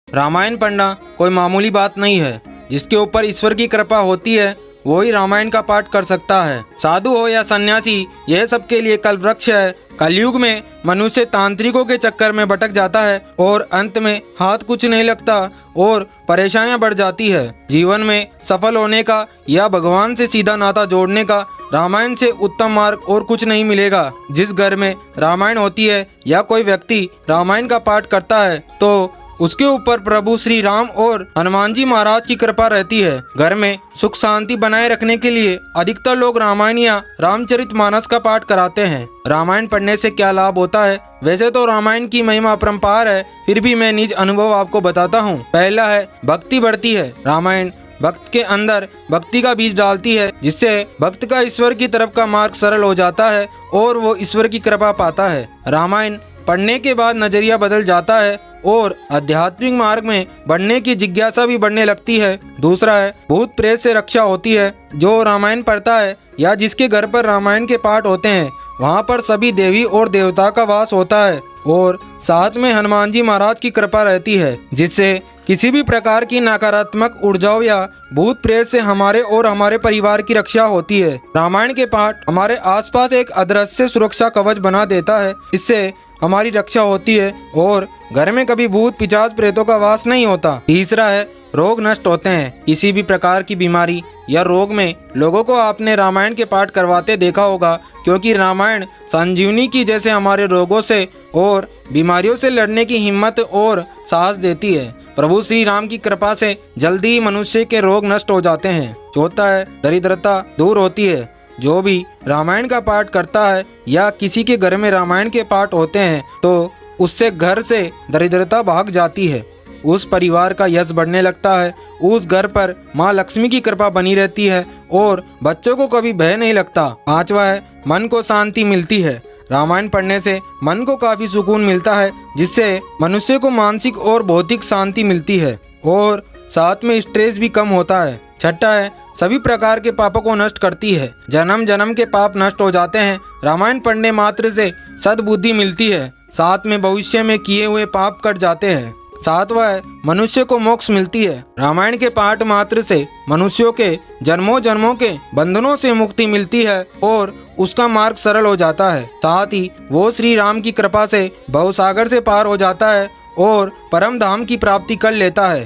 रामायण पढ़ना कोई मामूली बात नहीं है। जिसके ऊपर ईश्वर की कृपा होती है वो ही रामायण का पाठ कर सकता है। साधु हो या सन्यासी, यह सबके लिए कल्पवृक्ष है। कलयुग में मनुष्य तांत्रिकों के चक्कर में भटक जाता है और अंत में हाथ कुछ नहीं लगता और परेशानियां बढ़ जाती है। जीवन में सफल होने का या भगवान से सीधा नाता जोड़ने का रामायण से उत्तम मार्ग और कुछ नहीं मिलेगा। जिस घर में रामायण होती है या कोई व्यक्ति रामायण का पाठ करता है तो उसके ऊपर प्रभु श्री राम और हनुमान जी महाराज की कृपा रहती है। घर में सुख शांति बनाए रखने के लिए अधिकतर लोग रामायण या रामचरितमानस का पाठ कराते हैं। रामायण पढ़ने से क्या लाभ होता है? वैसे तो रामायण की महिमा अपरंपार है, फिर भी मैं निज अनुभव आपको बताता हूँ। पहला है, भक्ति बढ़ती है। रामायण भक्त के अंदर भक्ति का बीज डालती है, जिससे भक्त का ईश्वर की तरफ का मार्ग सरल हो जाता है और वो ईश्वर की कृपा पाता है। रामायण पढ़ने के बाद नजरिया बदल जाता है और आध्यात्मिक मार्ग में बढ़ने की जिज्ञासा भी बढ़ने लगती है। दूसरा है, भूत प्रेत से रक्षा होती है। जो रामायण पढ़ता है या जिसके घर पर रामायण के पाठ होते हैं वहाँ पर सभी देवी और देवता का वास होता है और साथ में हनुमान जी महाराज की कृपा रहती है, जिससे किसी भी प्रकार की नकारात्मक ऊर्जाओं या भूत प्रेत से हमारे और हमारे परिवार की रक्षा होती है। रामायण के पाठ हमारे आसपास एक अदृश्य सुरक्षा कवच बना देता है। इससे हमारी रक्षा होती है और घर में कभी भूत पिशाच प्रेतों का वास नहीं होता। तीसरा है, रोग नष्ट होते हैं। किसी भी प्रकार की बीमारी या रोग में लोगों को आपने रामायण के पाठ करवाते देखा होगा, क्योंकि रामायण संजीवनी की जैसे हमारे रोगों से और बीमारियों से लड़ने की हिम्मत और साहस देती है। प्रभु श्री राम की कृपा से जल्दी ही मनुष्य के रोग नष्ट हो जाते हैं। चौथा है, दरिद्रता दूर होती है। जो भी रामायण का पाठ करता है या किसी के घर में रामायण के पाठ होते हैं तो उससे घर से दरिद्रता भाग जाती है। उस परिवार का यश बढ़ने लगता है। उस घर पर माँ लक्ष्मी की कृपा बनी रहती है और बच्चों को कभी भय नहीं लगता। पांचवा है, मन को शांति मिलती है। रामायण पढ़ने से मन को काफी सुकून मिलता है, जिससे मनुष्य को मानसिक और भौतिक शांति मिलती है और साथ में स्ट्रेस भी कम होता है। छठा है, सभी प्रकार के पापों को नष्ट करती है। जन्म जन्म के पाप नष्ट हो जाते हैं। रामायण पढ़ने मात्र से सद्बुद्धि मिलती है, साथ में भविष्य में किए हुए पाप कट जाते हैं। सातवां है, मनुष्य को मोक्ष मिलती है। रामायण के पाठ मात्र से मनुष्यों के जन्मों जन्मों के बंधनों से मुक्ति मिलती है और उसका मार्ग सरल हो जाता है। साथ ही वो श्री राम की कृपा से भवसागर से पार हो जाता है और परम धाम की प्राप्ति कर लेता है।